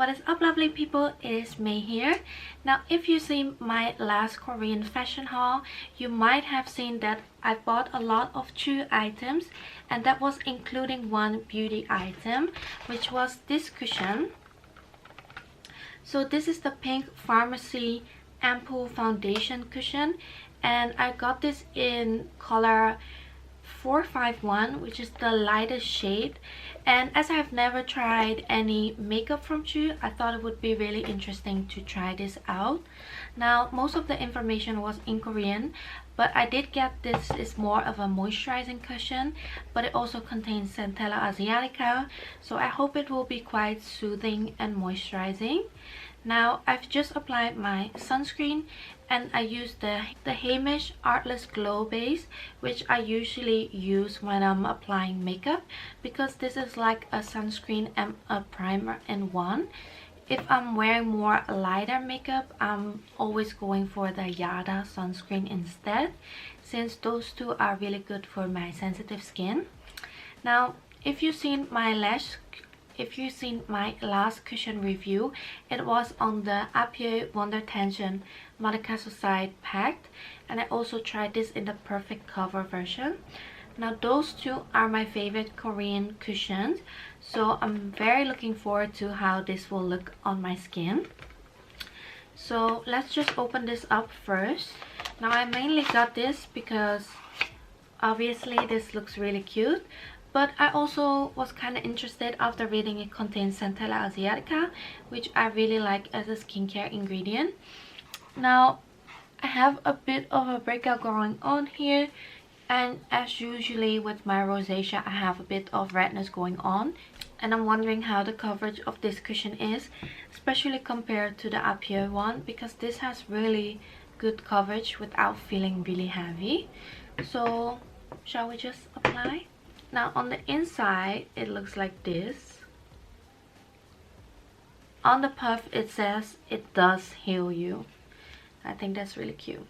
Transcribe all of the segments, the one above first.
What is up, lovely people? It is May here. Now, if you see my last Korean fashion haul, you might have seen that I bought a lot of Chuu items, and that was including one beauty item, which was this cushion. So this is the Pink Pharmace Ampoule Foundation Cushion, and I got this in color 451, which is the lightest shade. And as I've never tried any makeup from Chuu, I thought it would be really interesting to try this out. Now, most of the information was in Korean, but I did get this is more of a moisturizing cushion, but it also contains Centella Asiatica, so I hope it will be quite soothing and moisturizing. Now, I've just applied my sunscreen, and I used the Hamish Artless Glow Base, which I usually use when I'm applying makeup, because this is like a sunscreen and a primer in one. If I'm wearing more lighter makeup, I'm always going for the Yada sunscreen instead, since those two are really good for my sensitive skin. Now, if you've seen my last cushion review, it was on the Appier Wonder Tension Maracasoside pack, and I also tried this in the perfect cover version. Now, those two are my favorite Korean cushions, so I'm very looking forward to how this will look on my skin. So let's just open this up first. Now, I mainly got this because obviously this looks really cute, but I also was kind of interested after reading it contains Centella Asiatica, which I really like as a skincare ingredient. Now, I have a bit of a breakout going on here, and as usually with my rosacea, I have a bit of redness going on, and I'm wondering how the coverage of this cushion is, especially compared to the Appier one, because this has really good coverage without feeling really heavy. So shall we just apply? Now, on the inside, it looks like this. On the puff, it says it does heal you. I think that's really cute.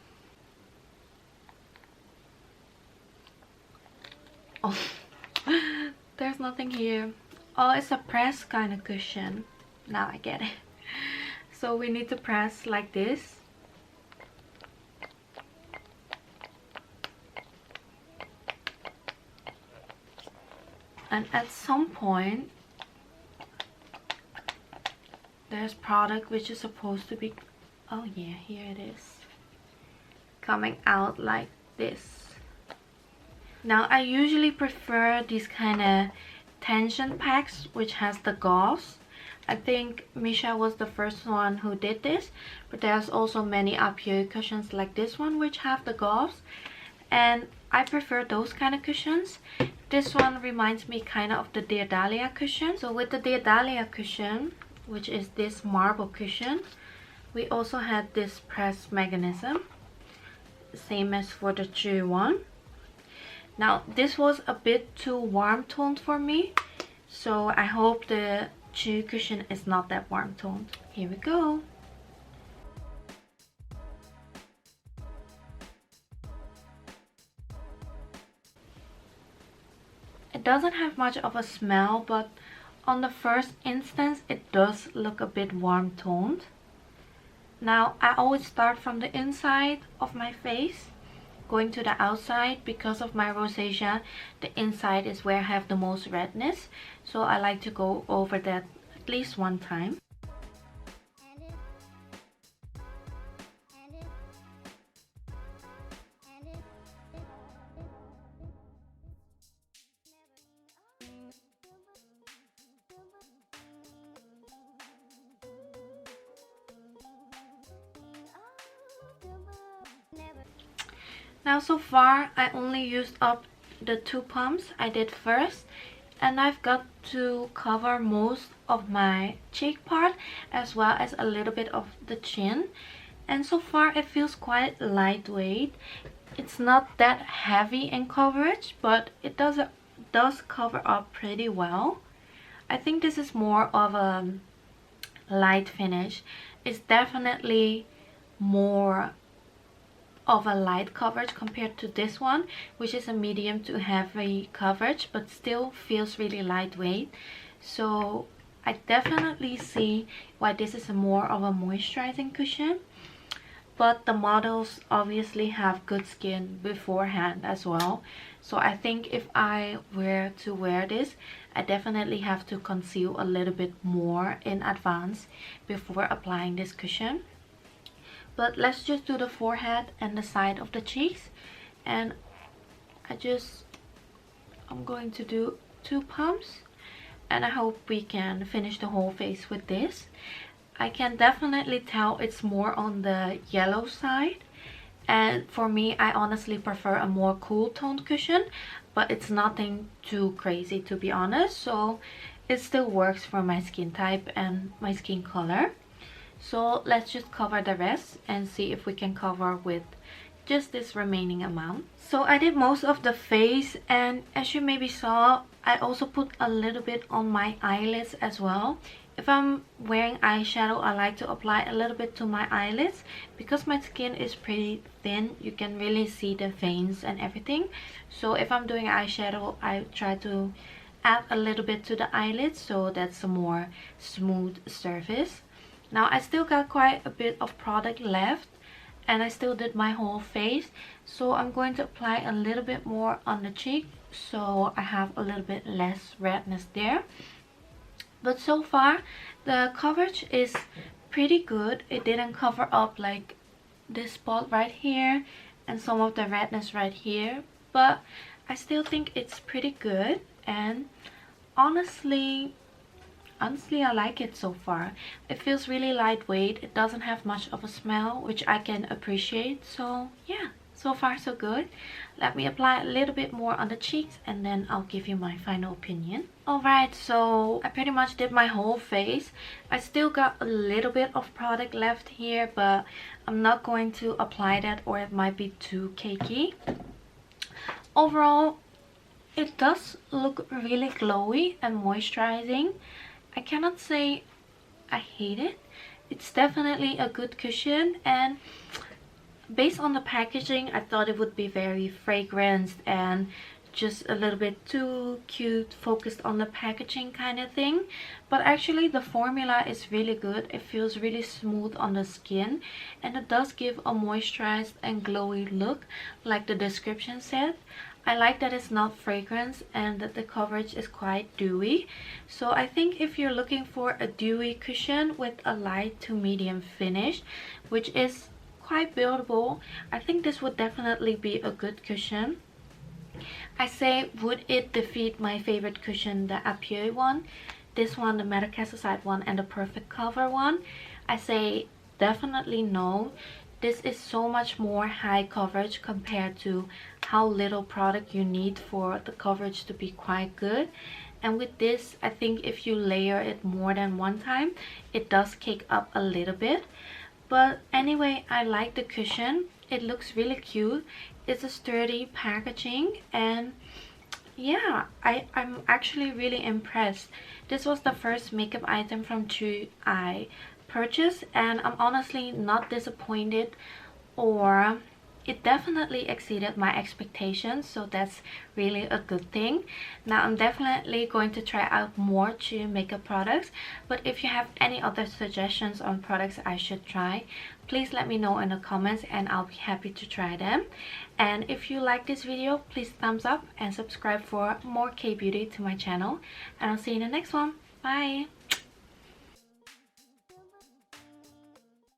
Oh, there's nothing here. Oh, it's a press kind of cushion. Now I get it. So we need to press like this. And at some point, there's product which is supposed to be, oh yeah, here it is, coming out like this. Now, I usually prefer these kind of tension packs which has the gauze. I think Misha was the first one who did this, but there's also many Appier cushions like this one which have the gauze, and I prefer those kind of cushions. This one reminds me kind of the Dear Dahlia cushion. So with the Dear Dahlia cushion, which is this marble cushion, we also had this press mechanism, same as for the Chuu one. Now, this was a bit too warm toned for me, so I hope the Chuu cushion is not that warm toned. Here we go. It doesn't have much of a smell, but on the first instance, it does look a bit warm toned. Now, I always start from the inside of my face, going to the outside. Because of my rosacea, the inside is where I have the most redness, so I like to go over that at least one time. Now, so far I only used up the 2 pumps I did first, and I've got to cover most of my cheek part as well as a little bit of the chin, and so far it feels quite lightweight. It's not that heavy in coverage, but it does cover up pretty well. I think this is more of a light finish. It's definitely more of a light coverage compared to this one, which is a medium to heavy coverage but still feels really lightweight. So I definitely see why this is more of a moisturizing cushion, but the models obviously have good skin beforehand as well. So I think if I were to wear this, I definitely have to conceal a little bit more in advance before applying this cushion. But let's just do the forehead and the side of the cheeks, and I'm going to do 2 pumps, and I hope we can finish the whole face with this. I can definitely tell it's more on the yellow side, and for me, I honestly prefer a more cool toned cushion, but it's nothing too crazy, to be honest, so it still works for my skin type and my skin color. So let's just cover the rest and see if we can cover with just this remaining amount. So I did most of the face, and as you maybe saw, I also put a little bit on my eyelids as well. If I'm wearing eyeshadow, I like to apply a little bit to my eyelids because my skin is pretty thin. You can really see the veins and everything. So if I'm doing eyeshadow, I try to add a little bit to the eyelids so that's a more smooth surface. Now I still got quite a bit of product left, and I still did my whole face, so I'm going to apply a little bit more on the cheek so I have a little bit less redness there. But so far the coverage is pretty good. It didn't cover up like this spot right here and some of the redness right here, but I still think it's pretty good, and honestly I like it so far. It feels really lightweight. It doesn't have much of a smell, which I can appreciate. So yeah, so far so good. Let me apply a little bit more on the cheeks and then I'll give you my final opinion. Alright, so I pretty much did my whole face. I still got a little bit of product left here, but I'm not going to apply that or it might be too cakey. Overall, it does look really glowy and moisturizing. I cannot say I hate it. It's definitely a good cushion, and based on the packaging, I thought it would be very fragranced and just a little bit too cute, focused on the packaging kind of thing. But actually the formula is really good. It feels really smooth on the skin, and it does give a moisturized and glowy look like the description said. I like that it's not fragrance and that the coverage is quite dewy. So I think if you're looking for a dewy cushion with a light to medium finish, which is quite buildable, I think this would definitely be a good cushion. I say, would it defeat my favorite cushion, the Ampoule one? This one, the Metacasticide one, and the Perfect Cover one? I say definitely no. This is so much more high coverage compared to how little product you need for the coverage to be quite good. And with this, I think if you layer it more than one time, it does cake up a little bit. But anyway, I like the cushion. It looks really cute. It's a sturdy packaging, and yeah, I'm actually really impressed. This was the first makeup item from Chuu I purchased, and I'm honestly not disappointed, or it definitely exceeded my expectations, so that's really a good thing. Now I'm definitely going to try out more Chuu makeup products, but if you have any other suggestions on products I should try, please let me know in the comments and I'll be happy to try them. And if you like this video, please thumbs up and subscribe for more K-beauty to my channel, and I'll see you in the next one. Bye!